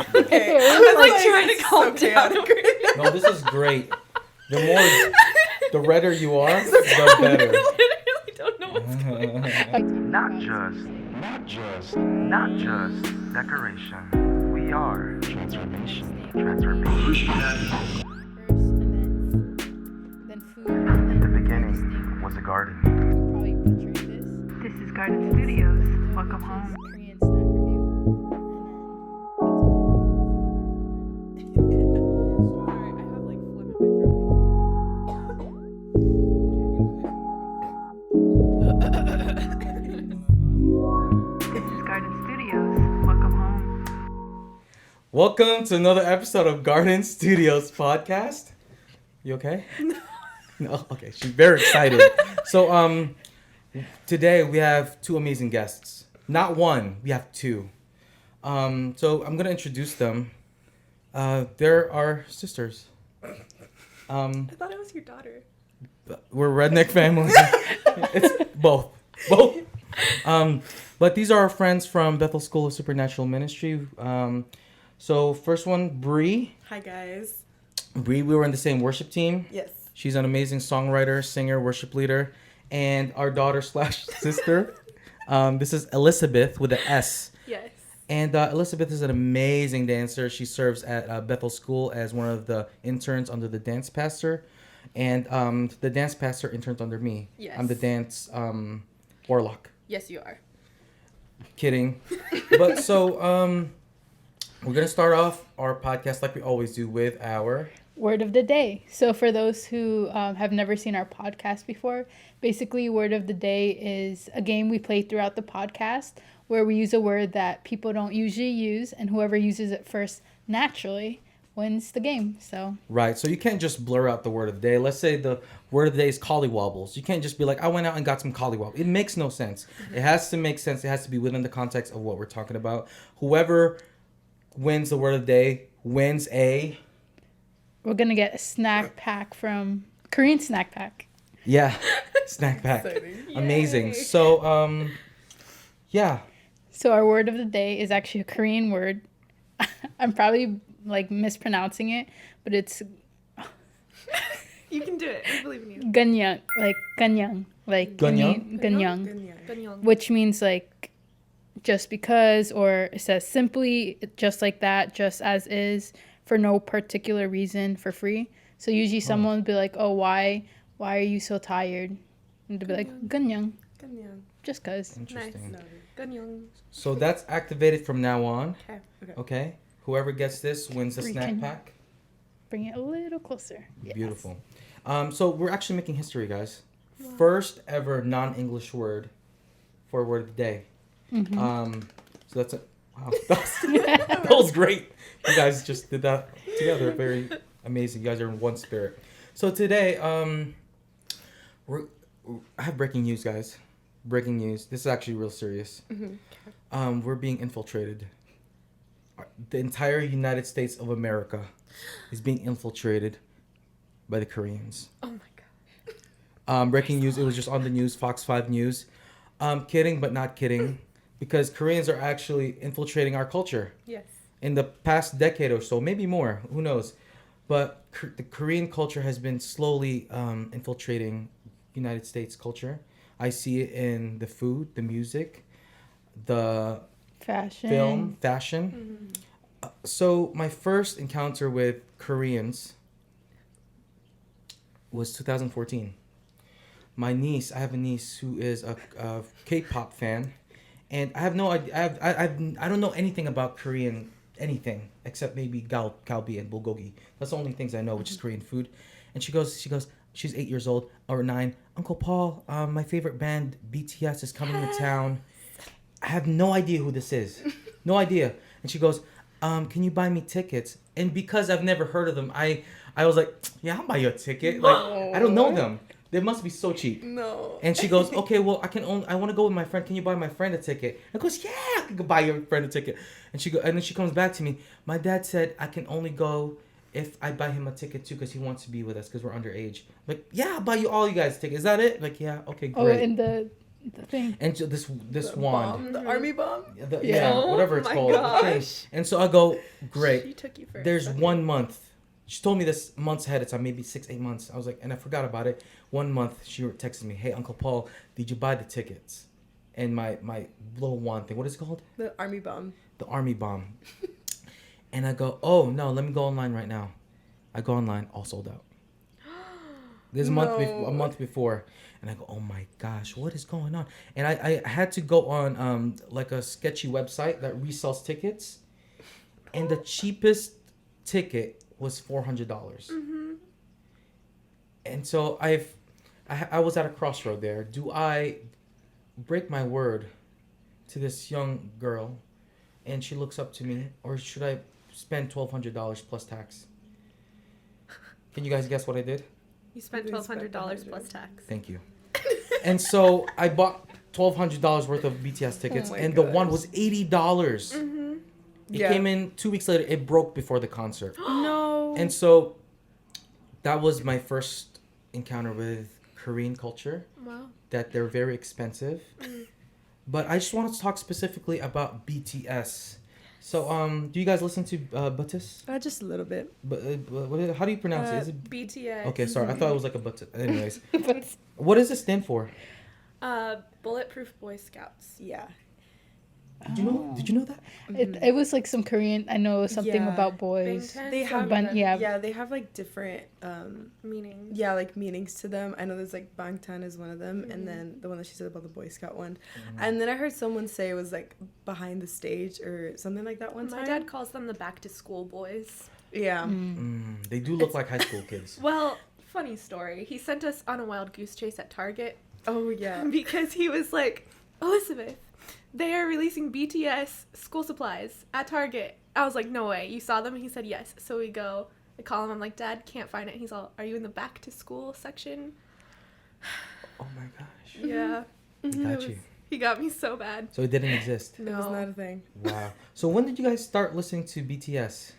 Okay. I was like trying to calm down. No, this is great. The redder you are, the better. I literally don't know what's going on. Not just decoration. We are transformation. In the beginning was a garden. This is Garden Studios. Welcome home. This is Garden Studios. Welcome home. Welcome to another episode of Garden Studios podcast. You okay? No. Okay. She's very excited. So, today we have two amazing guests. Not one. We have two. So I'm gonna introduce them. They're our sisters. I thought it was your daughter. We're a redneck family. It's both. But these are our friends from Bethel School of Supernatural Ministry. So first one, Bree. Hi guys. Bree, we were in the same worship team. Yes. She's an amazing songwriter, singer, worship leader, and our daughter / sister. This is Elizabeth with an S. Yes. And Elizabeth is an amazing dancer. She serves at Bethel School as one of the interns under the dance pastor. And the dance pastor interns under me. Yes. I'm the dance warlock. Yes, you are. Kidding. But so we're going to start off our podcast like we always do with our... Word of the day. So for those who have never seen our podcast before, basically Word of the Day is a game we play throughout the podcast where we use a word that people don't usually use, and whoever uses it first naturally wins the game. So Right. So you can't just blur out the word of the day. Let's say the word of the day is collywobbles. You can't just be like, I went out and got some collywobbles. It makes no sense. It has to make sense. It has to be within the context of what we're talking about. Whoever wins the word of the day wins a... we're going to get a snack pack from Korean Snack Pack. Yeah, snack pack. Amazing. Yay. So, yeah. So our word of the day is actually a Korean word. I'm probably like mispronouncing it, but it's You can do it. I believe in you. ganyang, like ganyang, like Ganyang? ganyang, which means like just because, or it says simply just like that, just as is, for no particular reason, for free. So usually someone would be like, oh, why are you so tired? And they'd be like, ganyang, Ganyang. just cause. Interesting. Nice. Ganyang. So that's activated from now on. Okay. Okay. Whoever gets this wins the Free snack can- pack. Bring it a little closer. Yes. Beautiful. So we're actually making history, guys. First ever non-English word for word of the day. Mm-hmm. So that's it. Wow. That was great. You guys just did that together. Very amazing. You guys are in one spirit. So today, I have breaking news, guys. Breaking news. This is actually real serious. Mm-hmm. We're being infiltrated. The entire United States of America is being infiltrated by the Koreans. Oh my god. Breaking news. It was just on the news, Fox 5 News. Kidding, but not kidding. Because Koreans are actually infiltrating our culture. Yes. In the past decade or so, maybe more, who knows. But the Korean culture has been slowly infiltrating United States culture. I see it in the food, the music, the Fashion. film, fashion. So my first encounter with Koreans was 2014. My niece, I have a niece who is a K-pop fan, and I have no idea. I don't know anything about Korean anything except maybe galbi and bulgogi. That's the only things I know, which is Korean food. And she goes. She's 8 years old or 9. Uncle Paul, my favorite band BTS is coming to town. I have no idea who this is. No idea. And she goes, can you buy me tickets? And because I've never heard of them, I was like, yeah, I'll buy you a ticket. Like, I don't know them. They must be so cheap. No. And she goes, okay, well, I want to go with my friend. Can you buy my friend a ticket? I goes, yeah, I can buy your friend a ticket. And and then she comes back to me. My dad said I can only go if I buy him a ticket too, because he wants to be with us because we're underage. I'm like, yeah, I'll buy you all you guys tickets. Is that it? Like, yeah, okay, great. Oh, and The thing. And so this The wand, bomb, the army bomb. yeah, Oh whatever it's my called. the thing. gosh. And so I go, She great. took you for a There's second. 1 month. She told me this months ahead of time, maybe 6-8 months. I was like, and I forgot about it. 1 month, she texted me, "Hey, Uncle Paul, did you buy the tickets?" And my little wand thing, what is it called? The army bomb. The army bomb. And I go, "Oh no, let me go online right now." I go online, all sold out. This a month before, and I go, "Oh my gosh, what is going on?" And I had to go on like a sketchy website that resells tickets, and the cheapest ticket was $400. And so I was at a crossroad there. Do I break my word to this young girl, and she looks up to me, or should I spend $1,200 plus tax? Can you guys guess what I did? You spent $1,200 plus tax. Thank you. And so I bought $1,200 worth of BTS tickets, Oh my and the one gosh. was $80. It Yeah. came in 2 weeks later. It broke before the concert. No. And so that was my first encounter with Korean culture, Wow. that they're very expensive. But I just wanted to talk specifically about BTS. So, do you guys listen to BTS? Just a little bit. How do you pronounce it? Is it? BTS. Okay, sorry. I thought it was like a BTS. Anyways, what does it stand for? Bulletproof Boy Scouts. Yeah. Did you know that? It was like some Korean. I know it was something Yeah. about boys. They have yeah. they have like different meanings. yeah, like meanings to them. I know there's like Bangtan is one of them, and then the one that she said about the Boy Scout one. And then I heard someone say it was like behind the stage or something like that one time. My dad calls them the back to school boys. Yeah. They do look like high school kids. Well, funny story. He sent us on a wild goose chase at Target Oh yeah. because he was like, Elizabeth, they are releasing BTS school supplies at Target. I was like, no way. You saw them? He said yes. So we go. I call him. I'm like, Dad, can't find it. He's all, are you in the back to school section? Oh my gosh. Yeah. He got you. He got me so bad. So it didn't exist. It was not a thing. Wow. So when did you guys start listening to BTS?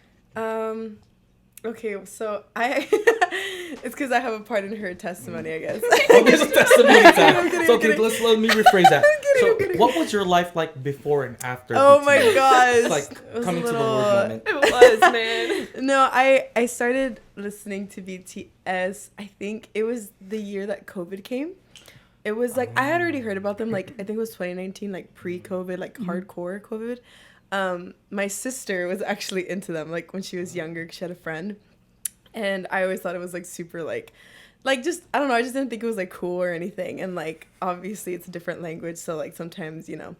Okay, so I it's because I have a part in her testimony, I guess. Oh, there's a testimony time. I'm kidding, So I'm okay, kidding. let me rephrase that. I'm kidding. What was your life like before and after? Oh BTS? my gosh. It's like It was coming a to the little- word moment. It was, man. No, I started listening to BTS, I think it was the year that COVID came. It was like, I had already heard about them, like, I think it was 2019, like, pre-COVID, like, hardcore COVID. My sister was actually into them, like, when she was younger, 'cause she had a friend. And I always thought it was, like, super, like, just, I don't know, I just didn't think it was, like, cool or anything. And, like, obviously it's a different language, so, like, sometimes, you know,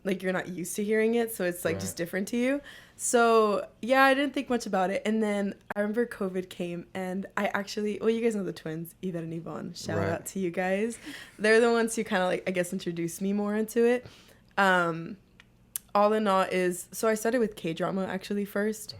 like, you're not used to hearing it, so it's, like, just different to you. So, yeah, I didn't think much about it. And then I remember COVID came, and I actually, well, you guys know the twins, Yvette and Yvonne. Shout Right. out to you guys. They're the ones who kind of, like, I guess, introduced me more into it. All in all is, so I started with K-drama, actually, first.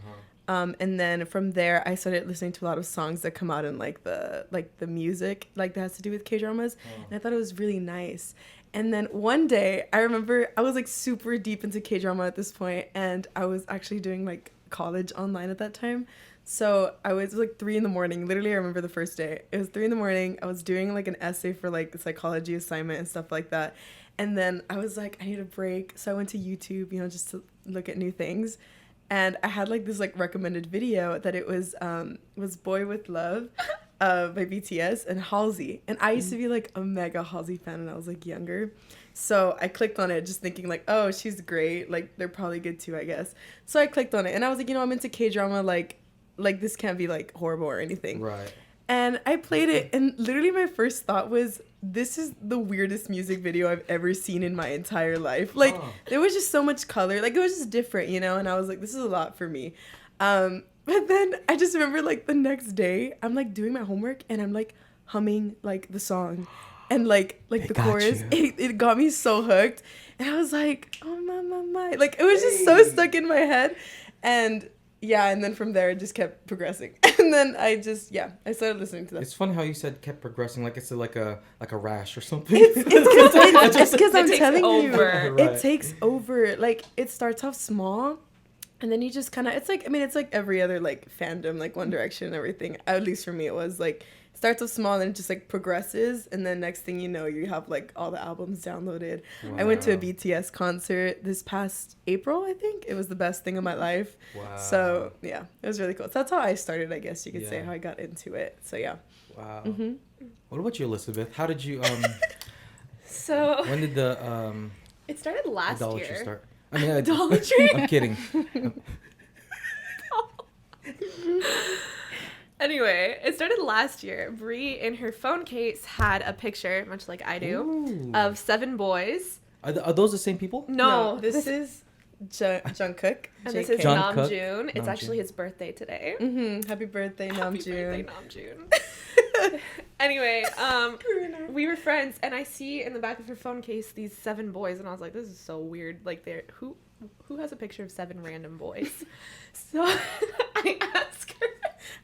And then from there, I started listening to a lot of songs that come out in, like, the music, like, that has to do with K-dramas. And I thought it was really nice. And then one day, I remember I was, like, super deep into K-drama at this point, and I was actually doing, like, college online at that time. So it was like 3 a.m. Literally, I remember the first day. It was 3 a.m. I was doing, like, an essay for, like, a psychology assignment and stuff like that. And then I was like, I need a break. So I went to YouTube, you know, just to look at new things. And I had, like, this, like, recommended video that it was Boy With Love by BTS and Halsey. And I used to be, like, a mega Halsey fan when I was, like, younger. So I clicked on it just thinking, like, oh, she's great. Like, they're probably good, too, I guess. So I clicked on it. And I was like, you know, I'm into K-drama. Like this can't be, like, horrible or anything. Right. And I played it. And literally my first thought was, this is the weirdest music video I've ever seen in my entire life. Like, there was just so much color. Like, it was just different, you know? And I was like, this is a lot for me. But then I just remember, like, the next day, I'm, like, doing my homework, and I'm, like, humming, like, the song. And, like the chorus, it got me so hooked. And I was like, oh, my. Like, it was just so stuck in my head. And, yeah, and then from there, it just kept progressing. And then I started listening to that. It's funny how you said kept progressing, like it's like a rash or something. It's because I'm telling you, Right. it takes over. Like, it starts off small, and then you just kind of, it's like every other, like, fandom, like One Direction and everything. At least for me, it was like, it starts off small and it just like progresses, and then next thing you know, you have like all the albums downloaded. Wow. I went to a BTS concert this past April, I think. It was the best thing of my life. Wow. So yeah, it was really cool. So that's how I started, I guess you could say, Yeah. how I got into it. So yeah. Wow. Mm-hmm. What about you, Elizabeth? How did you So when did the it started last idolatry year. start? I mean, Idolatry? I'm kidding. Anyway, it started last year. Brie in her phone case had a picture, much like I do, Ooh. of 7 boys. Are those the same people? No, this is Jungkook. and this is Jungkook. Namjoon. It's Namjoon. actually his birthday today. Happy birthday, Happy birthday, Namjoon. Namjoon. Anyway, we were friends, and I see in the back of her phone case these 7 boys, and I was like, this is so weird. Like, they're who has a picture of 7 random boys? So I asked her,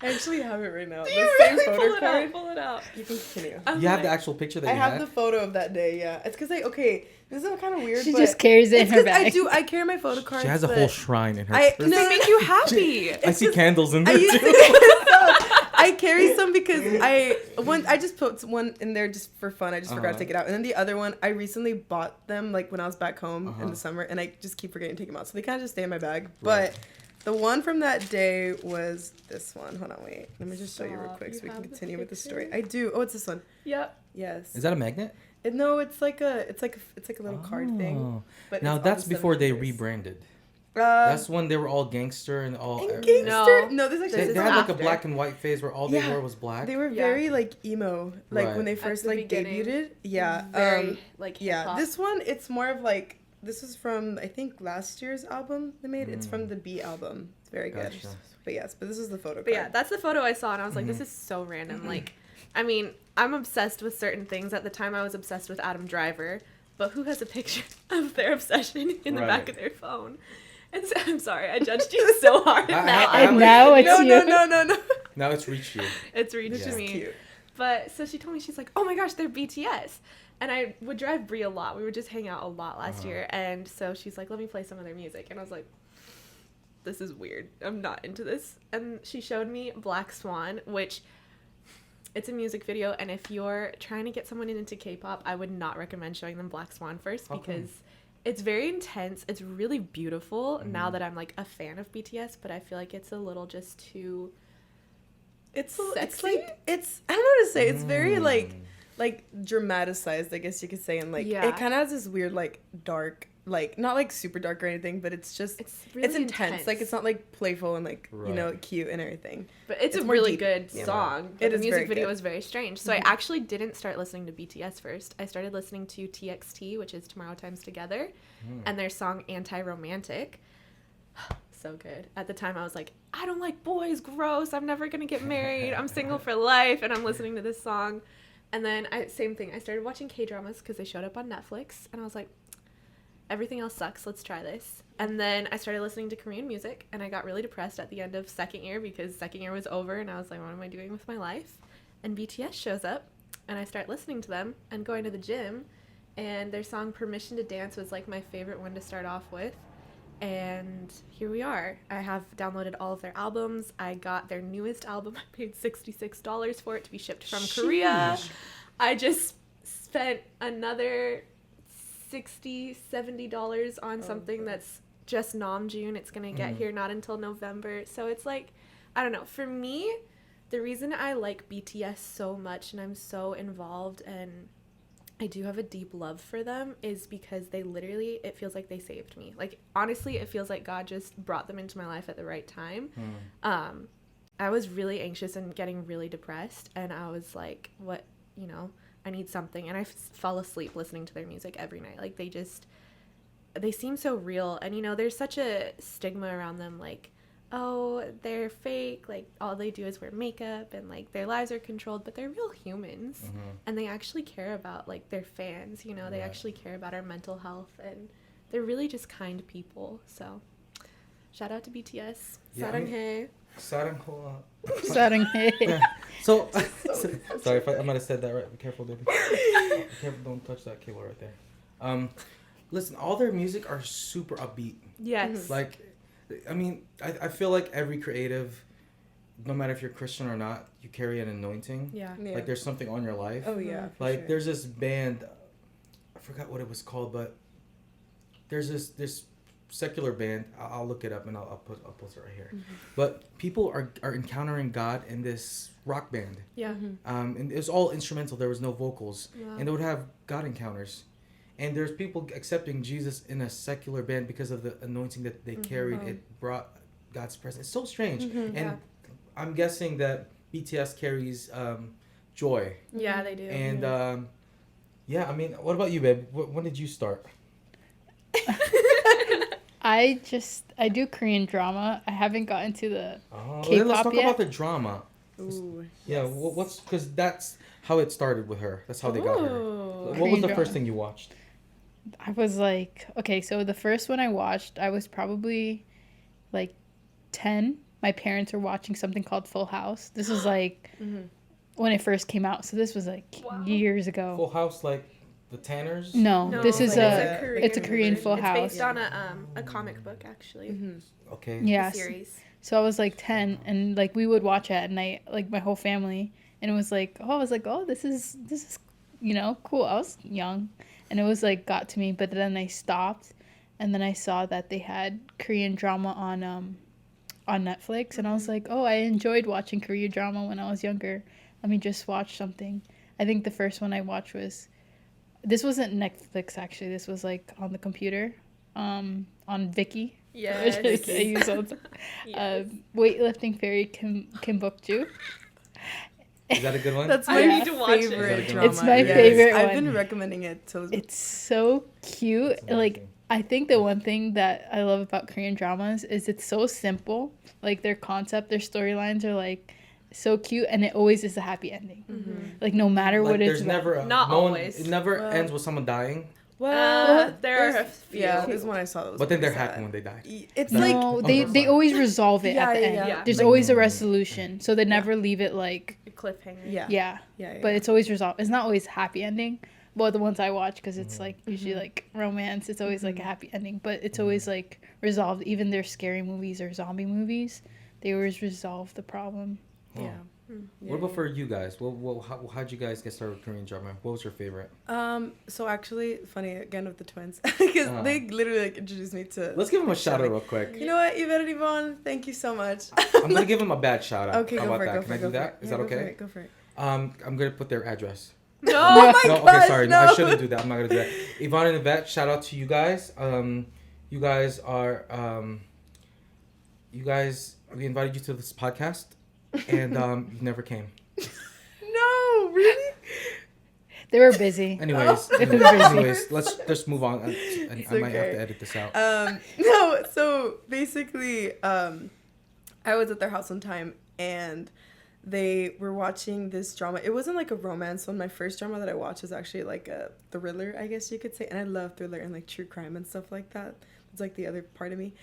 I actually have it right now. do The you same really photo pull it card. out? Pull it out. You can continue. I'm You have like- the actual picture that I you have had? the photo of that day, yeah. It's because this is kind of weird, She but just carries it in it's her 'cause bag. I carry my photo cards. She has a but whole shrine in her. I- They make you happy. I see candles in I there used too. to I carry some because I just put one in there just for fun. I just forgot to take it out. And then the other one, I recently bought them like when I was back home in the summer, and I just keep forgetting to take them out. So they kind of just stay in my bag. Right. But the one from that day was this one. Hold on, wait. Let me just show you real Stop. quick You so we can have the continue with the story. picture? I do. Oh, it's this one. Yep. Yes. Is that a magnet? No, it's like a little card thing. Oh. But Now it's all that's the 7 before they members. rebranded. Uh, That's when they were all gangster and all. and everything. gangster. No. No, this actually They, is they had like a after. black and white phase where all they Yeah. wore was black. They were Yeah. very like emo, like Right. when they At first the like beginning. debuted. Yeah. Very like Yeah. hip-hop. This one, it's more of like this is from I think last year's album they made. It's Mm. from the B album. It's very good. Gotcha. But yes, but this is the photo. But yeah, card. that's the photo I saw, and I was like, Mm-hmm. this is so random. Like, I mean, I'm obsessed with certain things. At the time, I was obsessed with Adam Driver, but who has a picture of their obsession in the back Right. of their phone? And so, I'm sorry, I judged you so hard. I- now I- And now it's no, you. no. Now it's reached you. it's reached This is me. Cute. But so she told me, she's like, oh my gosh, they're BTS. And I would drive Brie a lot. We would just hang out a lot last year. And so she's like, let me play some of their music. And I was like, this is weird. I'm not into this. And she showed me Black Swan, which it's a music video. And if you're trying to get someone into K-pop, I would not recommend showing them Black Swan first How come? because it's very intense. It's really beautiful now that I'm like a fan of BTS, but I feel like it's a little just too... It's Sexy? like it's I don't know what to say. It's very Mm. like dramatized, I guess you could say, and like Yeah. it kind of has this weird like dark, like not like super dark or anything, but it's just It's really it's intense. Like it's not like playful and like you know Right. cute and everything. But it's a more really deep. good Yeah. song. It But the is music very video good. was very strange. So I actually didn't start listening to BTS first. I started listening to TXT, which is Tomorrow Times Together, and their song Anti-Romantic. So good. At the time I was like, I don't like boys, gross. I'm never going to get married. I'm single for life, and I'm listening to this song. And then same thing. I started watching K-dramas because they showed up on Netflix, and I was like, everything else sucks. Let's try this. And then I started listening to Korean music, and I got really depressed at the end of second year because second year was over, and I was like, what am I doing with my life? And BTS shows up, and I start listening to them and going to the gym, and their song Permission to Dance was like my favorite one to start off with. And here we are. I have downloaded all of their albums. I got their newest album. I paid $66 for it to be shipped from Korea. I just spent another $60, $70 on something that's just Namjoon. It's going to get here not until November. So it's like, I don't know. For me, the reason I like BTS so much and I'm so involved and I do have a deep love for them is because they literally, it feels like they saved me. Like, honestly, it feels like God just brought them into my life at the right time. I was really anxious and getting really depressed, and I was like, what, you know, I need something. And I fell asleep listening to their music every night. Like, they seem so real. And, you know, there's such a stigma around them, like, oh, they're fake, like, all they do is wear makeup, and, like, their lives are controlled, but they're real humans, and they actually care about, like, their fans, you know, they actually care about our mental health, and they're really just kind people, so, shout out to BTS, Yeah, I mean- 사랑해. 사랑해. So, sorry if I might have said that right. Be careful, baby. Be careful, don't touch that cable right there. Listen, all their music are super upbeat. Yes. Like, I mean, I feel like every creative, no matter if you're Christian or not, you carry an anointing. Yeah. Yeah. Like there's something on your life. Oh yeah. For Like sure. there's this band, I forgot what it was called, but there's this secular band. I'll look it up and I'll post it right here. But people are encountering God in this rock band. Yeah. And it was all instrumental. There was no vocals, Wow. and they would have God encounters. And there's people accepting Jesus in a secular band because of the anointing that they carried. It brought God's presence. It's so strange. And Yeah. I'm guessing that BTS carries joy. Yeah, they do. And yeah, I mean, what about you, babe? When did you start? I do Korean drama. I haven't gotten to the Oh, K-pop then let's talk yet? about the drama. Ooh. Yeah, what's because that's how it started with her. That's how they got her. Ooh. What was Korean the drama. first thing you watched? I was like, okay, so the first one I watched, I was probably like 10. My parents were watching something called Full House. This was like when it first came out. So this was like Wow. years ago. Full House, like the Tanners? No, No, this is like it's a Korean Full It's House. based on a comic book, actually. Okay. Yeah. The series. So I was like 10 and like we would watch it at night, like my whole family. And it was like, oh, this is, cool. I was young and it was like got to me, but then I stopped and then I saw that they had Korean drama on Netflix and I was like, oh, I enjoyed watching Korean drama when I was younger. Let me just watch something. I think the first one I watched this wasn't Netflix actually. This was like on the computer, on Viki. Yes. Which I use all the time. Weightlifting Fairy Kim Bok-ju. Is that a good one? That's I my need to watch it. favorite It's drama. my yes. favorite I've one. been recommending it to. It's so cute. That's amazing. Like I think the one thing that I love about Korean dramas is it's so simple. Like their concept, their storylines are like so cute, and it always is a happy ending. Like no matter Like, what there's it's never about. Not always. It never Well- ends with someone dying, Well, there are there's- a few. Yeah, there's one I saw that was. but then they're pretty happy sad. when they die. It's No. like No, Okay, they fine. always resolve it Yeah, at the yeah, end. yeah. There's Like- always a resolution, so they never leave it like A cliffhanger. yeah, yeah. But it's always resolved. It's not always happy ending. Well, the ones I watch, because it's like usually like romance, it's always like a happy ending, but it's always like resolved. Even their scary movies or zombie movies, they always resolve the problem. yeah. What about for you guys? How'd you guys get started with Korean drama? What was your favorite? So actually, funny again with the twins because they literally like introduced me to. Let's give them a shout out real quick. You know what, Yvette and Yvonne, thank you so much. I'm gonna give them a bad shout out. Okay, How go about for it. that? Go Can for I it. do Go for that? it. Is Yeah, that go for okay? it, Go for it. I'm gonna put their address. No. Oh my No, gosh, okay, sorry. no. I shouldn't do that. I'm not gonna do that. Yvonne and Yvette, shout out to you guys. You guys are we invited you to this podcast, and you never came. No, really? They were busy. Anyways, let's just move on. I might have okay. to edit this out. No, so basically, I was at their house one time and they were watching this drama. It wasn't like a romance one. My first drama that I watched was actually like a thriller, I guess you could say. And I love thriller and like true crime and stuff like that. It's like the other part of me.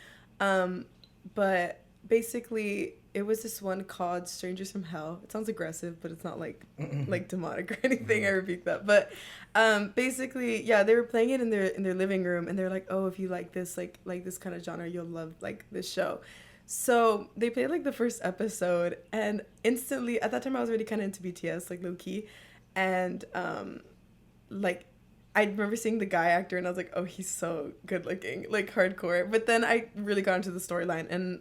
But basically, it was this one called Strangers from Hell. It sounds aggressive, but it's not like demonic or anything. I repeat that. But basically, yeah, they were playing it in their living room, and they're like, "Oh, if you like this kind of genre, you'll love like this show." So they played like the first episode, and instantly at that time I was already kind of into BTS, like low key, and like I remember seeing the guy actor, and I was like, "Oh, he's so good looking, like hardcore." But then I really got into the storyline, and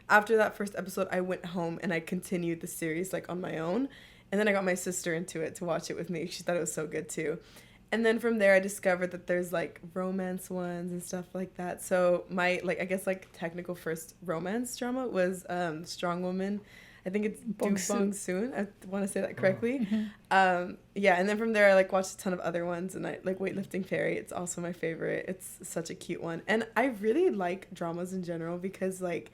after that first episode, I went home and I continued the series like on my own. And then I got my sister into it to watch it with me. She thought it was so good too. And then from there, I discovered that there's like romance ones and stuff like that. So my I guess technical first romance drama was Strong Woman. I think it's Bong Soon. I want to say that correctly. Yeah, and then from there, I watched a ton of other ones, and I like Weightlifting Fairy. It's also my favorite. It's such a cute one, and I really like dramas in general because like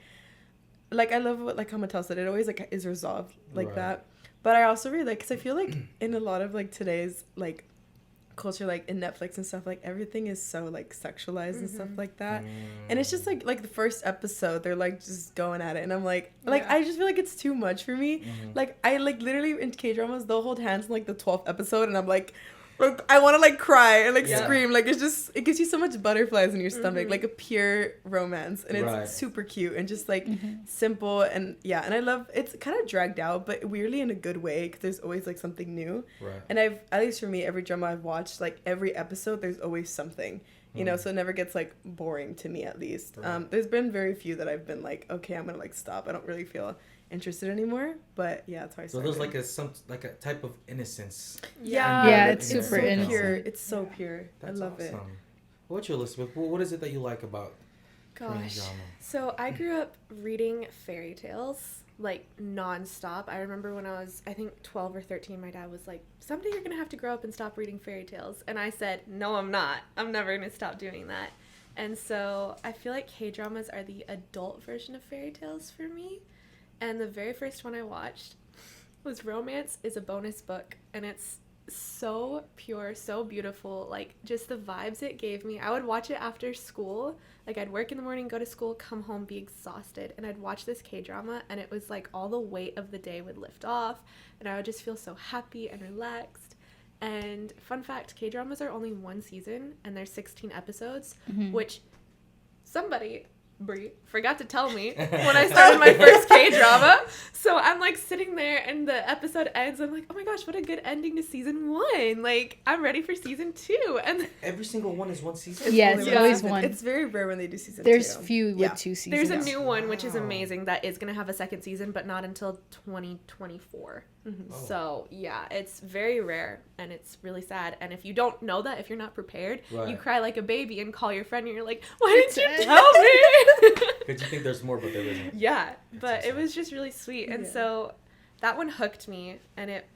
I love what Hamatel said. It always is resolved like Right. that. But I also really because I feel like in a lot of today's culture, in Netflix and stuff, everything is so sexualized and stuff like that. And it's just like the first episode, they're just going at it, and I'm I just feel like it's too much for me. I literally in K-dramas they'll hold hands in the 12th episode, and I'm like, Like, I want to like cry and like Yeah. scream. Like it gives you so much butterflies in your stomach, Mhm. like a pure romance, and it's Right. super cute and just like simple and yeah. And I love it's kind of dragged out, but weirdly in a good way because there's always like something new. Right. And I've at least for me, every drama I've watched, like every episode, there's always something. You know, so it never gets like boring to me at least. Right. There's been very few that I've been like, okay, I'm gonna like stop. I don't really feel interested anymore. But yeah, that's how I So started. there's like a type of innocence. Yeah, Yeah, it's it's super so innocent. pure. It's so pure. That's I love it. awesome. What about you, Elizabeth? What is it that you like about Korean Gosh. drama? So I grew up reading fairy tales like nonstop. I remember when I was, I think 12 or 13, my dad was like, someday you're gonna have to grow up and stop reading fairy tales. And I said, no, I'm not. I'm never gonna stop doing that. And so I feel like K-dramas are the adult version of fairy tales for me. And the very first one I watched was Romance is a Bonus Book. And it's so pure, so beautiful. Like, just the vibes it gave me. I would watch it after school. Like, I'd work in the morning, go to school, come home, be exhausted. And I'd watch this K-drama, and it was like all the weight of the day would lift off. And I would just feel so happy and relaxed. And fun fact, K-dramas are only one season, and there's 16 episodes, which somebody, Brie, forgot to tell me when I started my first K-drama. So I'm like sitting there and the episode ends. I'm like, oh my gosh, what a good ending to season 1. Like, I'm ready for season 2. And Every single one is one season? Yeah, only it's one always season. one. It's very rare when they do season There's 2. few Yeah. with 2 seasons. there's a new one, which is Wow. amazing, that is going to have a second season, but not until 2024. Mm-hmm. Oh. So, yeah, it's very rare, and it's really sad. And if you don't know that, if you're not prepared, you Right. cry like a baby and call your friend, and you're like, why didn't you tell me? Because you think there's more, but there isn't. Yeah, but so it sad. was just really sweet. And Yeah. so that one hooked me, and it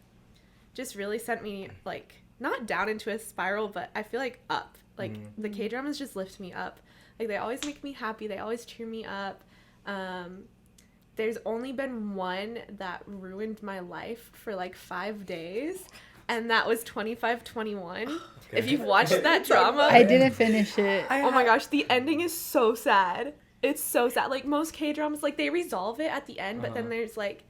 just really sent me, like, not down into a spiral, but I feel like up. Like, the K-dramas just lift me up. Like, they always make me happy. They always cheer me up. There's only been one that ruined my life for, like, 5 days, and that was 2521. If you've watched that drama, I didn't finish it. oh my gosh, the ending is so sad. It's so sad. Like, most K-dramas, like, they resolve it at the end, but then there's, like,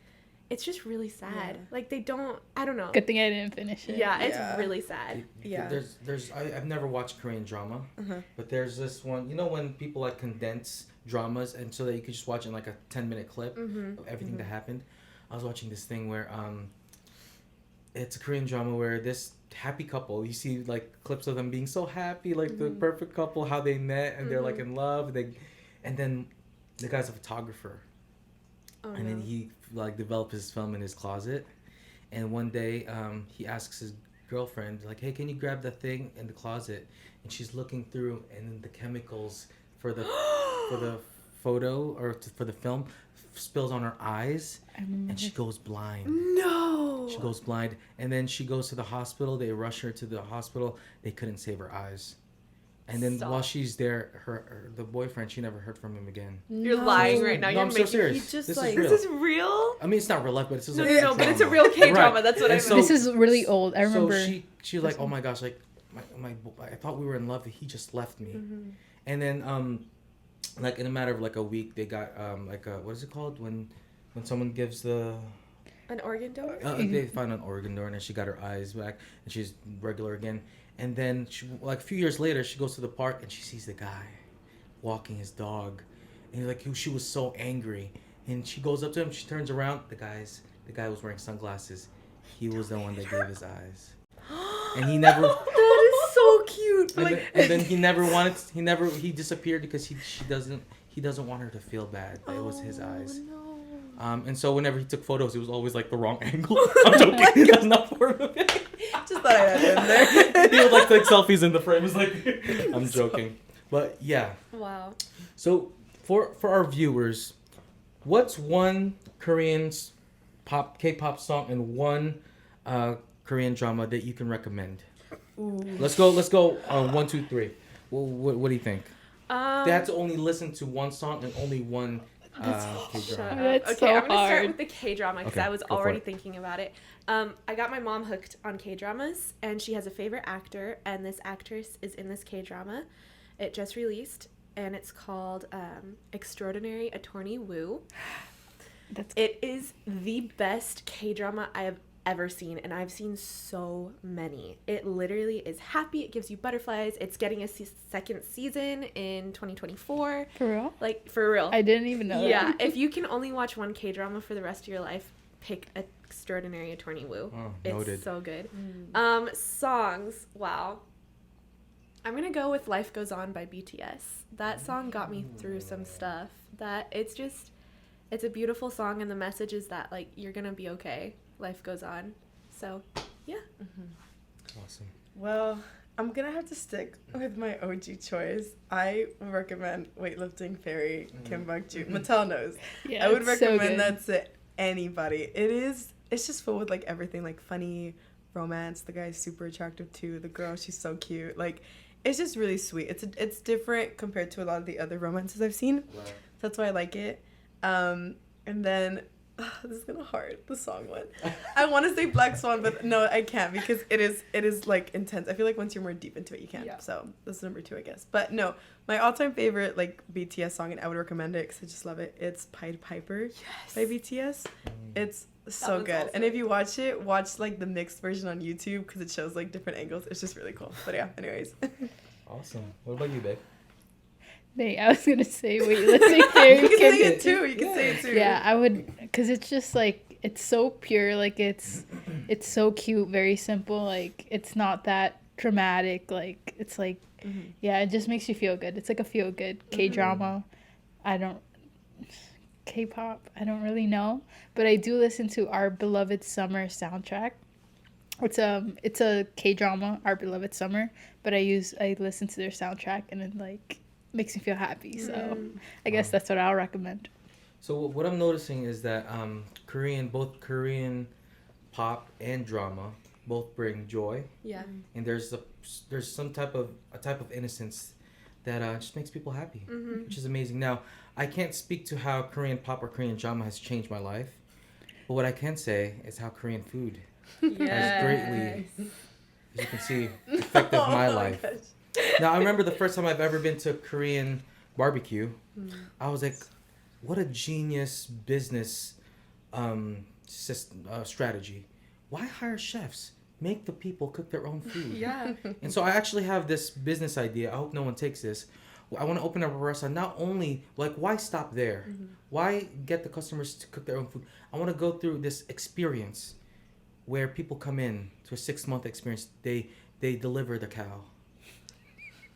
it's just really sad. Yeah. Like, they don't, I don't know. Good thing I didn't finish it. Yeah, it's Yeah. really sad. Yeah. I've never watched Korean drama, but there's this one, you know, when people like condense dramas and so that you could just watch it in like a 10-minute clip of everything that happened. I was watching this thing where it's a Korean drama where this happy couple, you see like clips of them being so happy, like the perfect couple, how they met and they're like in love, and then the guy's a photographer. Oh, And then he like developed his film in his closet, and one day he asks his girlfriend like, hey, can you grab that thing in the closet? And she's looking through, and then the chemicals for the photo or for the film spills on her eyes, and she goes blind. No! She goes blind, and then she goes to the hospital. They rush her to the hospital. They couldn't save her eyes. And then Stop. while she's there, the boyfriend, she never heard from him again. You're lying right now. No, You're I'm so making serious. he just, This like- is real. This is real? I mean, it's not real life, but it's just No, like no, but it's a drama. real K-drama. Right. That's what I And meant. so- This is really old. I remember. So she's like, oh my gosh, like I thought we were in love. He just left me. And then like in a matter of like a week, they got like a, what is it called when someone gives the An organ donor? they found an organ donor and she got her eyes back and she's regular again. And then she, like a few years later, she goes to the park and she sees the guy walking his dog, and like she was so angry. And she goes up to him. She turns around. The guy was wearing sunglasses. He was the one that gave his eyes. And he never. That is so cute. And then he disappeared because he doesn't want her to feel bad. That it was his eyes. And so whenever he took photos, it was always like the wrong angle. I'm joking. That's not for him. Just thought I'd add in there. He would like take selfies in the frame. It's like I'm joking, but yeah. Wow. So for our viewers, what's one Korean K-pop song and one Korean drama that you can recommend? Ooh. Let's go. 1, 2, 3. What do you think? They have to only listen to one song and only one K-drama. Shut up. That's Okay, so I'm gonna start hard. with the K-drama because Okay, I was go for already it. thinking about it. I got my mom hooked on K-dramas, and she has a favorite actor, and this actress is in this K-drama. It just released, and it's called Extraordinary Attorney Woo. That's It is the best K-drama I have ever seen, and I've seen so many. It literally is happy. It gives you butterflies. It's getting a second season in 2024. For real? Like, for real. I didn't even know Yeah, that. if you can only watch one K-drama for the rest of your life, pick Extraordinary Attorney Woo. Oh, it's noted. so good. Songs, wow. I'm gonna go with Life Goes On by BTS. That song got me through some stuff. It's a beautiful song, and the message is that, like, you're gonna be okay. Life goes on. So, yeah. Awesome. Well, I'm gonna have to stick with my OG choice. I recommend Weightlifting Fairy, Kim Bok-joo. Mattel knows. Yeah, I would it's so recommend good. that to anybody. It's just full with like everything, like funny romance. The guy's super attractive too. The girl, she's so cute. Like, it's just really sweet. It's different compared to a lot of the other romances I've seen. Right. That's why I like it. And then this is gonna hard, the song one. I want to say Black Swan, but no, I can't because it is like intense. I feel like once you're more deep into it, you can. Yeah. So this is number 2, I guess. But no, my all-time favorite like BTS song, and I would recommend it because I just love it. It's Pied Piper by BTS. It's so one's good. also And if you watch it, watch like the mixed version on YouTube because it shows like different angles. It's just really cool. But yeah, anyways. Awesome. What about you, babe? I was gonna say weightlifting fairy. You can Kim. say it too. You can say it too. Yeah, I would, because it's just like, it's so pure, like it's so cute, very simple, like it's not that dramatic, like it's like, yeah, it just makes you feel good. It's like a feel good K-drama. K-pop, I don't really know, but I do listen to Our Beloved Summer soundtrack. It's a K-drama, Our Beloved Summer, but I listen to their soundtrack, and it like makes me feel happy, so I guess that's what I'll recommend. So what I'm noticing is that both Korean pop and drama both bring joy, Yeah. and there's some type of innocence that just makes people happy, which is amazing. Now, I can't speak to how Korean pop or Korean drama has changed my life, but what I can say is how Korean food has greatly, as you can see, affected my life. Gosh. Now, I remember the first time I've ever been to Korean barbecue. I was like, what a genius business strategy. Why hire chefs? Make the people cook their own food. Yeah. And so I actually have this business idea. I hope no one takes this. I want to open up a restaurant. Not only, like, why stop there? Why get the customers to cook their own food? I want to go through this experience where people come in to a 6-month experience. They deliver the cow.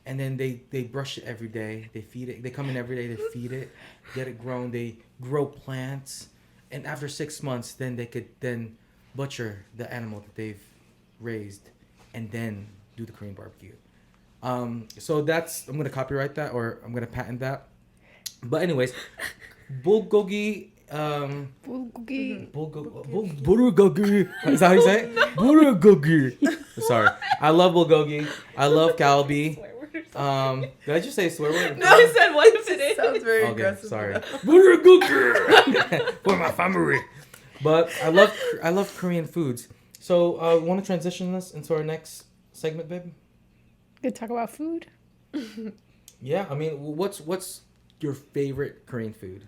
And then they brush it every day. They feed it. They come in every day. They feed it, get it grown. They grow plants, and after 6 months, then they could butcher the animal that they've raised, and then do the Korean barbecue. So I'm gonna copyright that, or I'm gonna patent that. But anyways, bulgogi. Bulgogi. Is that how you say it? Bulgogi. Sorry, I love bulgogi. I love galbi. Did I just say a swear word? No, I said what today. Sounds very aggressive. Sorry. For my family. But I love Korean foods. So, want to transition us into our next segment, babe? Good talk about food. Yeah, I mean, what's your favorite Korean food?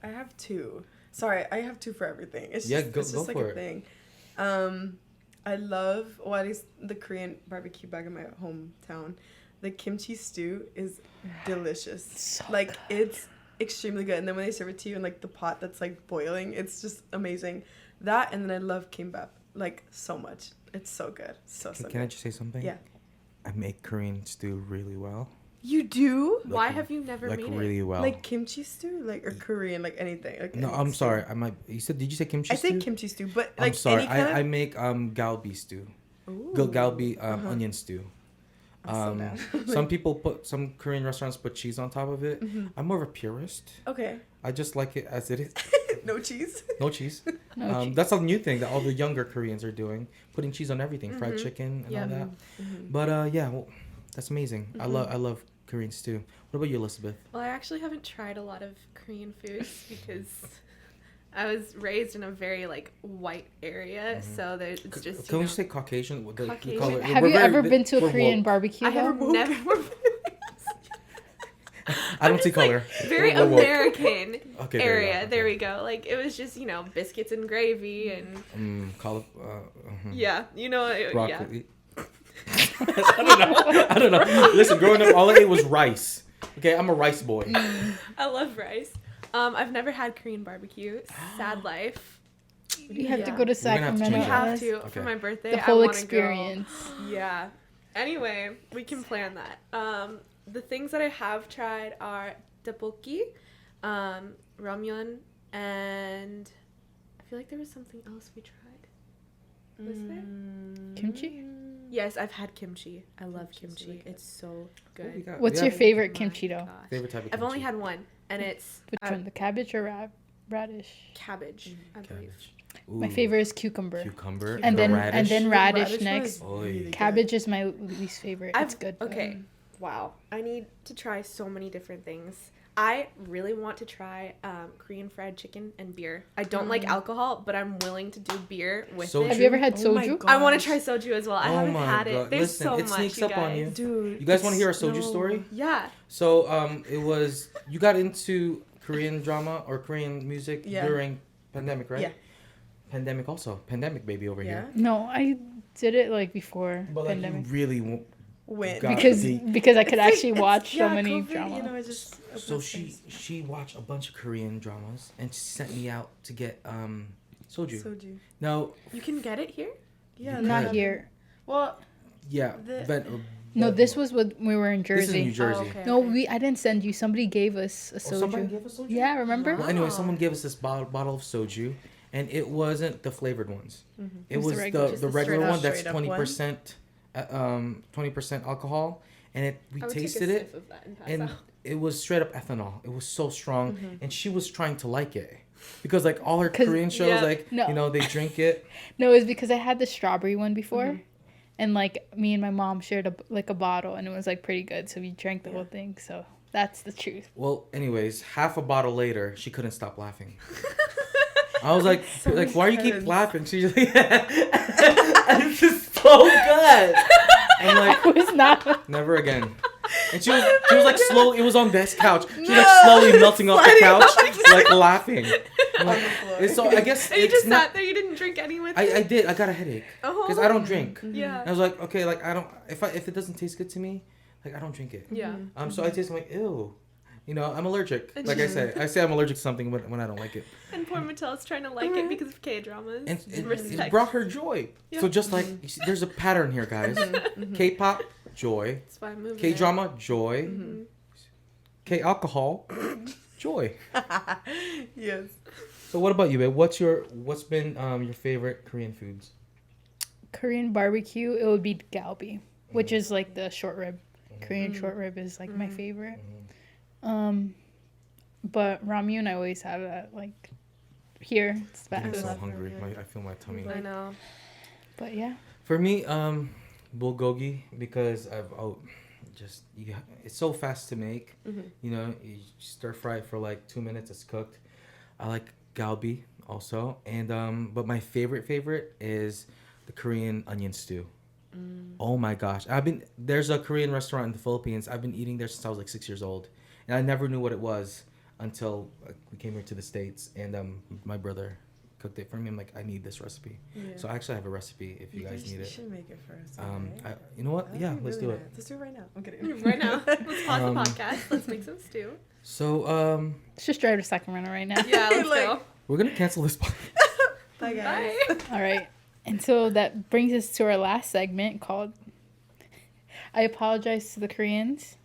I have 2. Sorry, I have 2 for everything. It's Yeah, just, go it's just like for a it. thing. I love, well, at least the Korean barbecue back in my hometown. The kimchi stew is delicious. So like, it's extremely good. And then when they serve it to you in, like, the pot that's, like, boiling, it's just amazing. That, and then I love kimbap, like, so much. It's so good. So Can I good. just say something? Yeah. I make Korean stew really well. You do? Why Like, have you never Like, made really it? well. Like kimchi stew? Like, or Korean, like, anything? Like No, any I'm stew. sorry. Did you say kimchi I stew? say kimchi stew, but, like, I'm sorry. any kind I of... make galbi stew. Ooh. Galbi onion stew. I'm so down. Some Korean restaurants put cheese on top of it. I'm more of a purist. Okay. I just like it as it is. No cheese? No cheese. No cheese. That's a new thing that all the younger Koreans are doing, putting cheese on everything, fried chicken and all that. But yeah, well, that's amazing. I love Korean stew. What about you, Elizabeth? Well, I actually haven't tried a lot of Korean foods because I was raised in a very, like, white area, so it's just, Can we say Caucasian? Caucasian. Have you ever been to a Korean woke. barbecue? I have though? never... I don't see color. Very We're woke. American Okay, there you area. go, okay. There we go. Like it was just biscuits and gravy and yeah, yeah. broccoli. I don't know. Listen, growing up, all I ate was rice. Okay, I'm a rice boy. I love rice. I've never had Korean barbecue. Sad life. You have to Yeah. go to We're gonna have to Sacramento. change We that. have Alice. to Okay. for my birthday. The I whole wanna experience. Go. Yeah. Anyway, we can plan that. The things that I have tried are tteokbokki, ramyeon, and I feel like there was something else we tried. Was there? Kimchi? Yes, I've had kimchi. I love Kimchi's kimchi. really good. It's so What we good. got? What's We your have favorite My kimchi though? gosh. favorite type of I've only kimchi? had one, and it's Which one? The cabbage or radish? cabbage, I believe. Cabbage. My Ooh, favorite is cucumber. cucumber And the then radish. and then The radish radish next. was Oy. really good. Cabbage is my least favorite. It's good. though. Okay. Wow. I need to try so many different things. I really want to try Korean fried chicken and beer. I don't like alcohol, but I'm willing to do beer with Soju? it. Have you ever had Oh my soju? God. I want to try soju as well. I Oh haven't my had it. God. There's Listen, so it much, sneaks you up on guys. you. Dude, You guys want to hear a it's- soju no. story? Yeah. So, it was you got into Korean drama or Korean music Yeah. during pandemic, right? Yeah. Pandemic also. Pandemic baby over Yeah. here. No, I did it like before But like pandemic. you really Went. got because deep. because I could It's like- actually it's- watch so yeah, many COVID, drama. You know, it just So opens she things. she watched a bunch of Korean dramas and she sent me out to get soju. Soju. Now, You can get it here? Yeah, You they Not could. have- here. Well, yeah, The- No, this was when we were in This is in New Jersey. Jersey. okay. No, I didn't send you. Somebody gave us a Oh, soju. somebody gave us soju? Yeah, remember? Well, anyway, someone gave us this bottle of soju, and it wasn't the flavored ones. It was was the regular. the Just the regular straight up- one that's straight up one? 20% alcohol, and we I would tasted take a it, sniff of that and pass and out. it was straight up ethanol. It was so strong, and she was trying to like it because like all her 'Cause- Korean shows, yeah. like No. they drink it. No, it was because I had the strawberry one before, and like me and my mom shared a bottle, and it was like pretty good. So we drank the whole thing. So that's the truth. Well, anyways, half a bottle later, she couldn't stop laughing. I was like, why do you keep intense. laughing? She's like, this is so good. I'm like, It was not. never again. And she was like slowly. It was on this couch. She was like slowly melting off the couch, like laughing. I'm like, it's so I guess And you it's just not. sat there, you didn't drink any with I it? did. I got a headache because I don't drink. Yeah. And I was like, okay, like I don't. If it doesn't taste good to me, like I don't drink it. Yeah. So I taste. I'm like, ew. I'm allergic. And Like I say I'm allergic to something when I don't like it. And poor Mattel's trying to like it because of K-dramas. And it Respect. brought her joy. Yeah. So just like you see, there's a pattern here, guys. K-pop, joy. That's why I'm moving K-drama, joy. Mm-hmm. K-alcohol, joy. yes. So what about you, babe? What's been your favorite Korean foods? Korean barbecue, it would be galbi, which is like the short rib. Korean short rib is like my favorite. But ramyun, I always have that like here. It's I'm fast. so love hungry. ramen. I feel my tummy. I know. But yeah, For me, bulgogi because it's so fast to make. You stir fry it for like 2 minutes. It's cooked. I like galbi also, and but my favorite is the Korean onion stew. Oh my gosh, there's a Korean restaurant in the Philippines. I've been eating there since I was like 6 years old, and I never knew what it was until we came here to the States, and my brother cooked it for me. I'm like, I need this recipe. So I actually have a recipe if you guys need You it. should make it first. You know what? That'd Yeah, be let's really do nice. it. Let's do it right now. I'm kidding. Right now. Let's pause the podcast. Let's make some stew. So let's just drive to Sacramento right now. Yeah, let's go. we're gonna cancel this podcast. Bye, guys. Bye. All right. And so that brings us to our last segment called I apologize to the Koreans.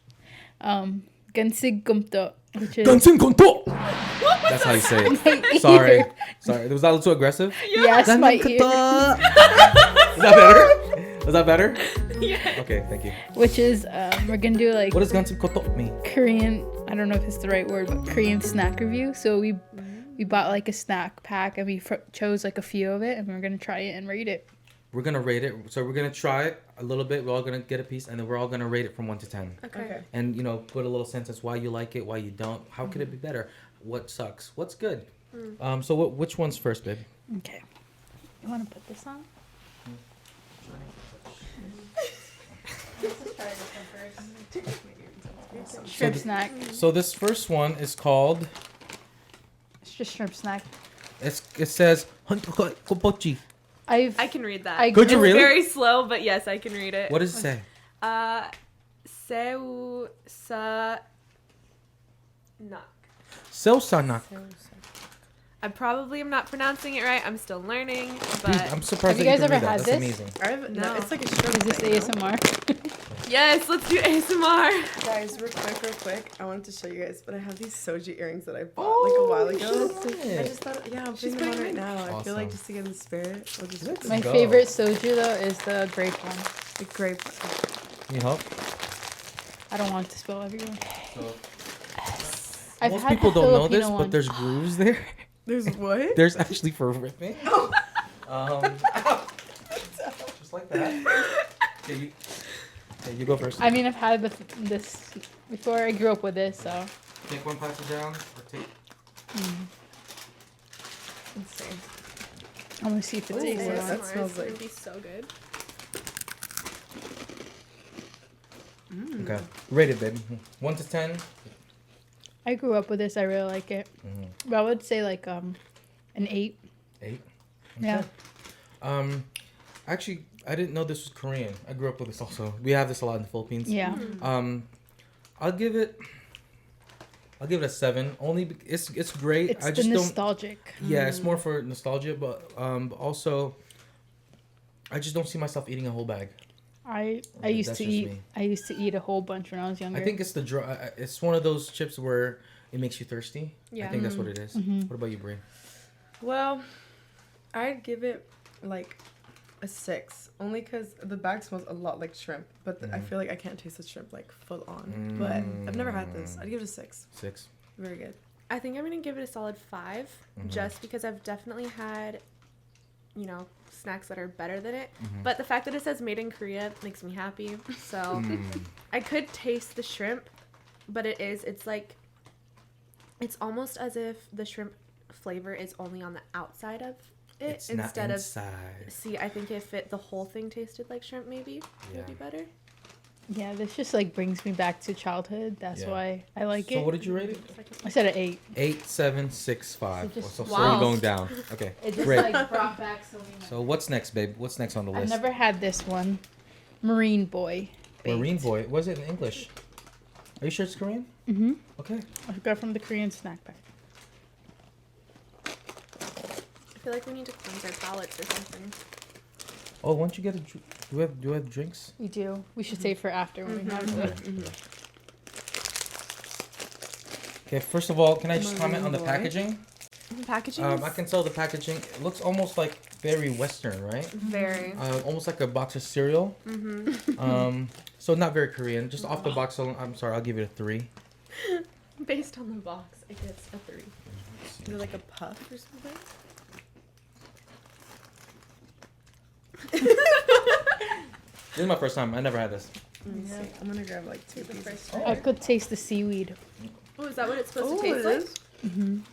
Gansig gumto, which is That's how you say it. my ear. Sorry. Was that a little too aggressive? Yes, my ear. Is that better? Was that better? Yeah. Okay, thank you. Which is we're gonna do like What does gansim koto mean? Korean. I don't know if it's the right word, but Korean snack review. So we bought like a snack pack and we chose like a few of it and we're gonna try it and rate it. We're gonna rate it. So we're gonna try it a little bit. We're all gonna get a piece, and then we're all gonna rate it from 1 to 10. Okay. And put a little sentence why you like it, why you don't, how could it be better, what sucks, what's good. So which one's first, babe? Okay. You want to put this on? Shrimp snack. So this first one is called. It's just shrimp snack. It says Hontokochi. I can read that. Could you It's really? very slow, but yes, I can read it. What does it say? Seu sa nak. Selsanak. I probably am not pronouncing it right. I'm still learning, but I'm surprised Have that you guys can ever read that. had That's this? amazing. No, No. it's like a shrimp. Is this thing, no? ASMR? yes, let's do ASMR. Guys, real quick. I wanted to show you guys, but I have these soju earrings that I bought like a while ago. I just thought, yeah, I'm putting them on right now. I feel like Awesome. just to get in the spirit. We'll just Let's My go. favorite soju though is the grape one. the grape. Need help? I don't want it to spill everywhere. So, I've most had people the don't know this, Filipino but one. there's grooves there. There's what? There's actually for ripping. Just like that. Okay, you go first. I mean, I've had this before. I grew up with this, so. Take one package down, or take. Insane. I'm gonna see if it Ooh, tastes yeah. good. That smells It's gonna like- be so good. Okay. Rate it, baby. 1 to 10. I grew up with this. I really like it. But I would say like an 8. 8. Yeah. Actually, I didn't know this was Korean. I grew up with this also. We have this a lot in the Philippines. Yeah. I'll give it a 7. Only it's great. It's I the just don't. nostalgic. Yeah, it's more for nostalgia, but also, I just don't see myself eating a whole bag. I Okay, used that's to just eat. me. I used to eat a whole bunch when I was younger. I think it's the dry. It's one of those chips where it makes you thirsty. Yeah. I think that's what it is. Mm-hmm. What about you, Brie? Well, I'd give it like a 6, only because the bag smells a lot like shrimp, but I feel like I can't taste the shrimp like full on. But I've never had this. I'd give it a 6. 6. Very good. I think I'm gonna give it a solid 5, just because I've definitely had, snacks that are better than it. But the fact that it says made in Korea makes me happy. So I could taste the shrimp, but it's almost as if the shrimp flavor is only on the outside of it It's instead not of. inside. See, I think if the whole thing tasted like shrimp, maybe Yeah. would be better. Yeah, this just like brings me back to childhood. That's Yeah. why I like So it. what did you rate it? I said an 8. 8, 7, 6, 5. So just- So Wow. slowly going down. Okay. It just Great. like brought back so many. So what's next, babe? What's next on the I've list? never had this one. Marine Boy. Marine Boy. What is it in English? Are you sure it's Korean? Mm-hmm. Okay. I got it from the Korean snack pack. I feel like we need to cleanse our palates or something. Oh, why don't you get a? Do we have drinks? We do. We should save for after when we have it. Okay. First of all, can I just comment on the Boy. packaging? Packaging I can tell the packaging. It looks almost like very Western, right? very. Almost like a box of cereal. So not very Korean. Just off the box alone. I'm sorry. I'll give it a 3. Based on the box, it gets a 3. Is it like a puff or something? This is my first time. I never had this. Let me see. I'm gonna grab like 2 pieces. I could taste the seaweed. Oh, is that what it's supposed Oh, to taste it like? is?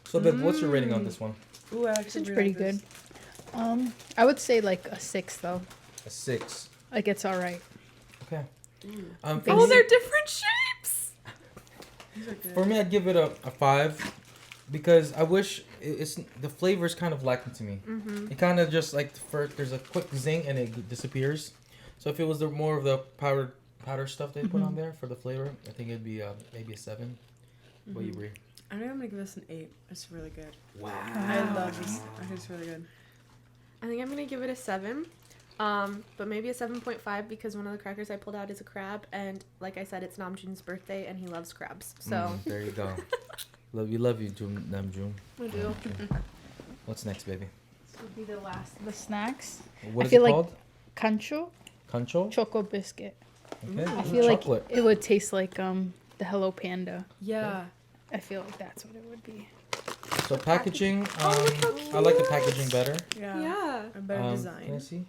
So, babe, what's your rating on this one? Ooh, I actually Seems really pretty like good. this. I would say like a 6 though. A 6. Like it's all right. Okay. Oh, For, they're different shapes. These are good. for me, I'd give it a 5 because I wish it's the flavor is kind of lacking to me. It kind of just like there's a quick zing and it disappears. So if it was more of the powder stuff they put on there for the flavor, I think it'd be maybe a 7. What you, Brie? I think I'm gonna give this an 8. It's really good. Wow. I love this. I think it's really good. I think I'm gonna give it a 7. But maybe a 7.5 because one of the crackers I pulled out is a crab, and like I said, it's Namjoon's birthday, and he loves crabs. So There you go. love you, Namjoon. we do. What's next, baby? This would be the last of the snacks. What I is feel it like- called? Kancho Concho? choco biscuit. Okay. I feel Chocolate. like it would taste like the Hello Panda. Yeah. I feel like that's what it would be. So packaging, look how I like the packaging better. Yeah. Yeah. A better Can I design. see?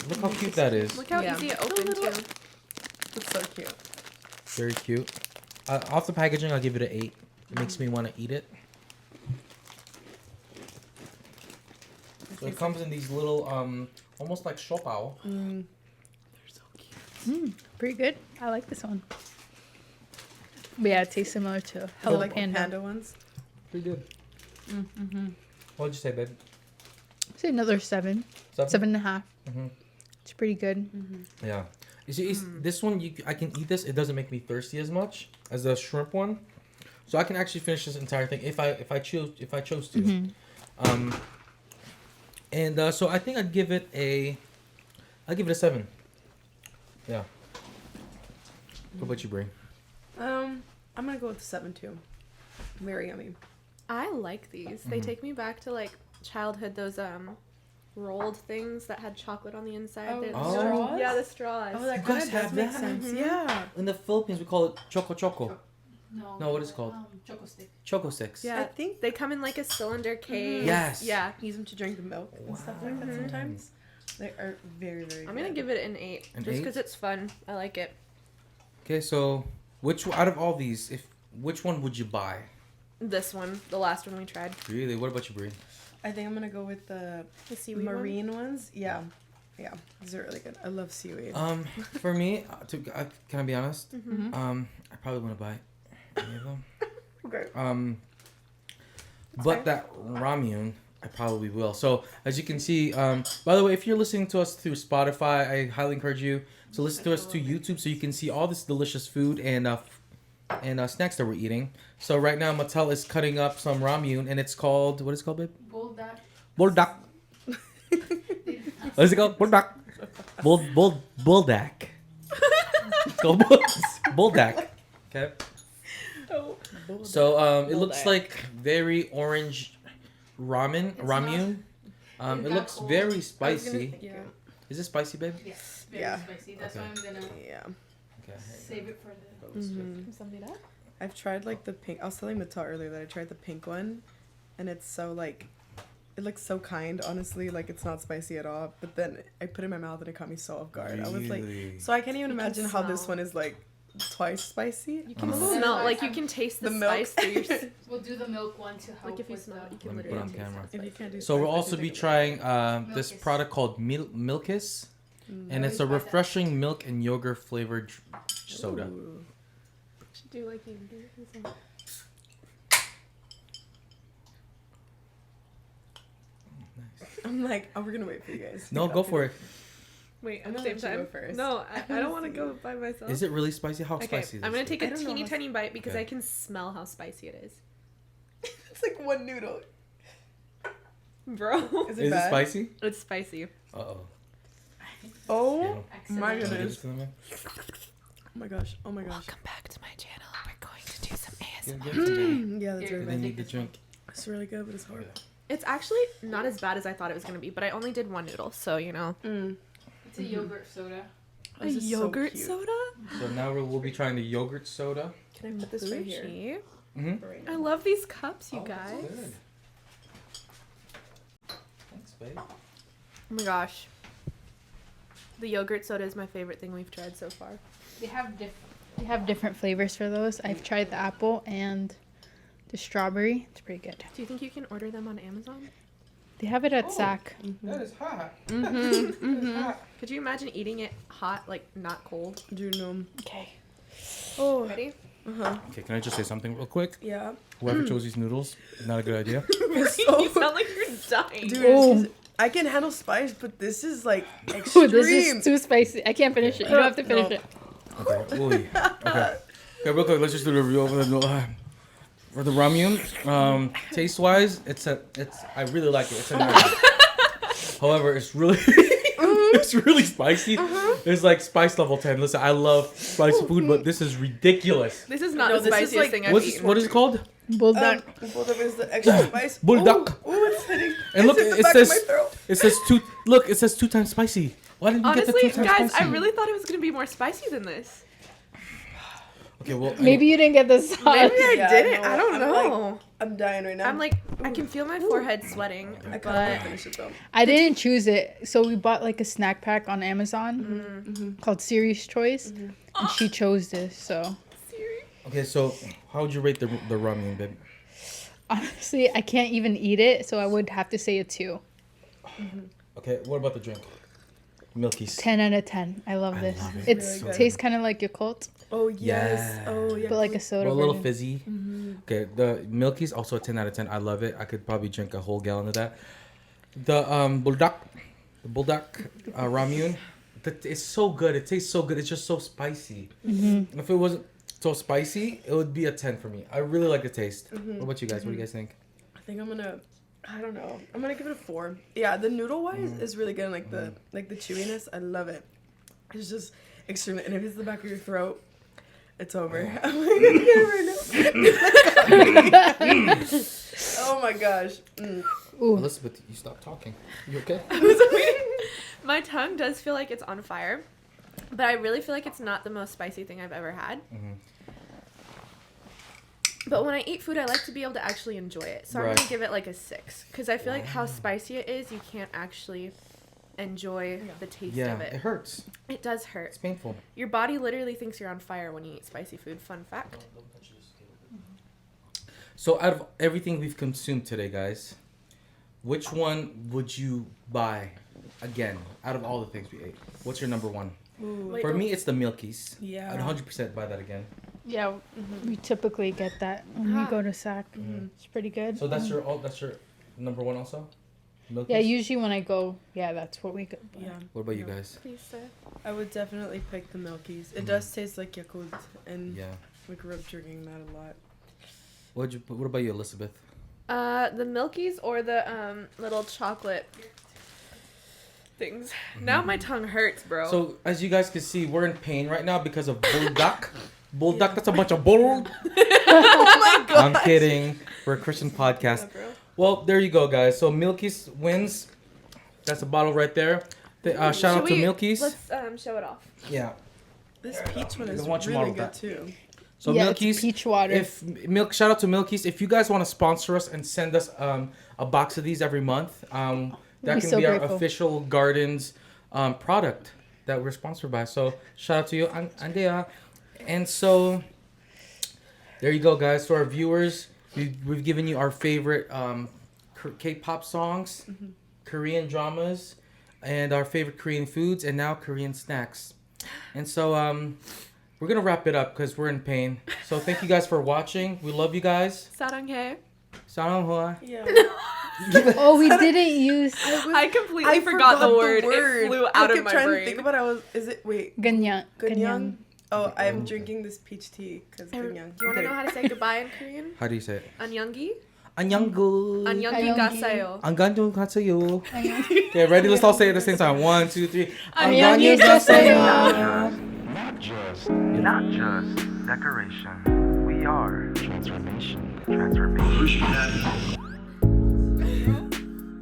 Look how cute that is. Look how Yeah. easy it opened too. It's so cute. Very cute. Off the packaging, I'll give it an 8. It makes me want to eat it. So it comes in these little, almost like shopao. They're so cute. Pretty good. I like this one. But yeah, it tastes similar to I Hello like Panda. panda ones. Pretty good. What'd you say, babe? Say another 7, 7.5. Mm-hmm. It's pretty good. Yeah. You see, this one, I can eat this. It doesn't make me thirsty as much as the shrimp one. So I can actually finish this entire thing if I chose to. So I think I'd give it a 7. Yeah. What about you, Brie? I'm gonna go with 7 too. Very yummy. I like these. They take me back to like childhood. Those rolled things that had chocolate on the inside. Oh, They're- the straws? Yeah, the straws. Oh, that You kind guys of does have make that? sense. Yeah. In the Philippines, we call it choco choco. No, what is it called? Choco stick. Choco sticks. Yeah, I think they come in like a cylinder case. Yes. Yeah. use them to drink the milk and stuff like that sometimes. They are very, very I'm good. gonna give it an 8, An just 8? because it's fun. I like it. Okay, so out of all these, which one would you buy? This one, the last one we tried. Really? What about you, Brie? I think I'm gonna go with the seaweed marine ones. Yeah. Yeah. These are really good. I love seaweed. For me, can I be honest? I probably wouldn't buy any of them. Okay. But that ramyun, I probably will. So as you can see, by the way, if you're listening to us through Spotify, I highly encourage you to listen to us to YouTube so you can see all this delicious food and snacks that we're eating. So right now, Mattel is cutting up some ramyun, and it's called, what is it called, babe? Buldak. What is it called? Buldak. Buldak. It's called Buldak. Okay. So it looks like very orange ramyun. It looks very spicy. Yeah. Is it spicy, babe? Yes, Yeah. spicy. That's Okay. why I'm gonna Yeah. Okay. save it for the. Something up? I've tried like the pink. I was telling Mattel earlier that I tried the pink one, and it's so like, it looks so kind. Honestly, like it's not spicy at all. But then I put it in my mouth and it caught me so off guard. I was like, Really? so I can't even You can imagine how this smell. one is like twice spicy. You can Uh-huh. smell, like you can taste the, The milk. spice through your We'll do the milk one to help. Like if you with smell it, you the- can Let me put literally on taste camera. the If you spice. can't do So we'll spice, I also can be take it trying this Milkis. product called Milkis, and I it's a always buy that. refreshing milk and yogurt flavored soda. Ooh. Should do like you do. I'm like, oh, we're gonna wait for you guys. to No, get go off for here. it. Wait, I'm at the gonna same let you time. go first. No, I don't want to go by myself. Is it really spicy? How Okay, spicy is I'm gonna this? take I a don't know teeny how tiny bite because Okay. I can smell how spicy it is. It's like one noodle. Bro. Is Is it bad? spicy? It's spicy. Uh-oh. Oh my Can I get goodness. this to them? Oh my gosh. Oh my gosh. back to my channel. We're going to do some Give it to me. Yeah, that's Here, really They good. need the drink. It's really good, but it's hard. It's actually not as bad as I thought it was gonna be, but I only did one noodle, so you know. It's a yogurt soda. This is so cute. soda? So now we'll be trying the yogurt soda. Can I put this right here? Bougie. Mm-hmm. I love these cups, you Oh, guys. that's good. Thanks, babe. Oh my gosh. The yogurt soda is my favorite thing we've tried so far. They have different flavors for those. I've tried the apple and the strawberry. It's pretty good. Do you think you can order them on Amazon? They have it at Oh. SAC. That is hot. Could you imagine eating it hot, like not cold? Do you know? Okay. Oh. Ready? Okay, can I just say something real quick? Yeah. Whoever chose these noodles, not a good idea. you sound like you're dying. Dude, Oh. I can handle spice, but this is like Ooh, extreme. this is too spicy. I can't finish it. You don't have to finish No. it. Okay. Ooh. Okay. Okay, real quick, let's just do the review over the for the ramyun. Taste wise, I really like it. It's a 9. However, it's really it's really spicy. It's like spice level 10. Listen, I love spicy food, but this is ridiculous. This is not No, the this is spiciest like- thing I've What eaten. is it called? Bulldog. Both of it is the extra spice. Bulldog. Ooh, it's hitting. And look, it's in the it back says of my throat. it says 2 times spicy. Why didn't you get the Honestly, 2 times guys, spicy? I really thought it was gonna be more spicy than this. Okay, well, Maybe you didn't get the sauce. Maybe I Yeah, didn't. no, I don't I'm know. I'm dying right now. I'm like, I can feel my forehead sweating, I kind of want but to finish it though. I didn't choose it. So we bought like a snack pack on Amazon called Series Choice. And she chose this. So Okay, so how would you rate the ramen, babe? honestly, I can't even eat it. So I would have to say a 2. Okay, what about the drink? Milky's. 10 out of 10. I love this. love it. It Really good. tastes kind of like Yakult. Oh yes. Yeah. Oh yeah. But like a soda Well, a little version. fizzy. Okay, the Milky's also a 10 out of 10. I love it. I could probably drink a whole gallon of that. The buldak ramyun, it's so good. It tastes so good. It's just so spicy. If it wasn't so spicy, it would be a 10 for me. I really like the taste. What about you guys? What do you guys think? I think I don't know. I'm gonna give it a 4. Yeah, the noodle wise is really good. And the chewiness, I love it. It's just extremely, and if it's the back of your throat, it's over. I'm like, I can't right now. Oh my gosh. Ooh. Elizabeth, you stopped talking. You okay? My tongue does feel like it's on fire, but I really feel like it's not the most spicy thing I've ever had. But when I eat food, I like to be able to actually enjoy it. So I'm going to give it like a 6. Because I feel like how spicy it is, you can't actually enjoy the taste of it. It hurts. It does hurt. It's painful. Your body literally thinks you're on fire when you eat spicy food. Fun fact. So out of everything we've consumed today, guys, which one would you buy again out of all the things we ate? What's your number one? For me, it's the Milky's. Yeah. I'd 100% buy that again. Yeah, we typically get that when we go to SAC. It's pretty good. So that's your number one also? Milky's? Yeah, usually when I go, that's what we go. Yeah. What about you guys? Please, sir. I would definitely pick the Milky's. It does taste like Yakult, and Yeah. we grew up drinking that a lot. What about you, Elizabeth? The Milky's or the little chocolate things. Now my tongue hurts, bro. So as you guys can see, we're in pain right now because of buldak. Buldak, that's a bunch of bull. Oh my god! I'm kidding. We're a Christian podcast. Well, there you go, guys. So Milky's wins. That's a bottle right there. Shout out to Milky's. Let's show it off. Yeah. This peach one is I want you really model good that. too. So Yeah, Milky's. it's peach water. Shout out to Milky's. If you guys want to sponsor us and send us a box of these every month, that We'd be can so be our grateful. official Gardens product that we're sponsored by. So shout out to you, Andrea. And so there you go, guys. So our viewers, we've given you our favorite K-pop songs, Korean dramas, and our favorite Korean foods, and now Korean snacks. And so we're gonna wrap it up because we're in pain. So thank you guys for watching. We love you guys. Saranghae. Saranghwa. Yeah. Oh, we didn't use I completely forgot the word. It flew out I of kept my trying brain. to think about it. Is it ganyan. Ganyang? Oh, I'm drinking this peach tea because Do you Ganyang. want to know how to say goodbye in Korean? How do you say it? Annyeonggi. Annyeonggu. Annyeonggi gasayo. Annyeonggu gasayo. Okay, ready? Let's all say it at the same time. 1, 2, 3. Annyeonggi gasayo. Not just decoration. We are transformation. Transformation.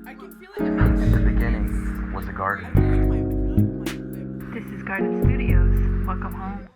I can feel it in my In the beginning was a garden. This is Garden Studios. Welcome home.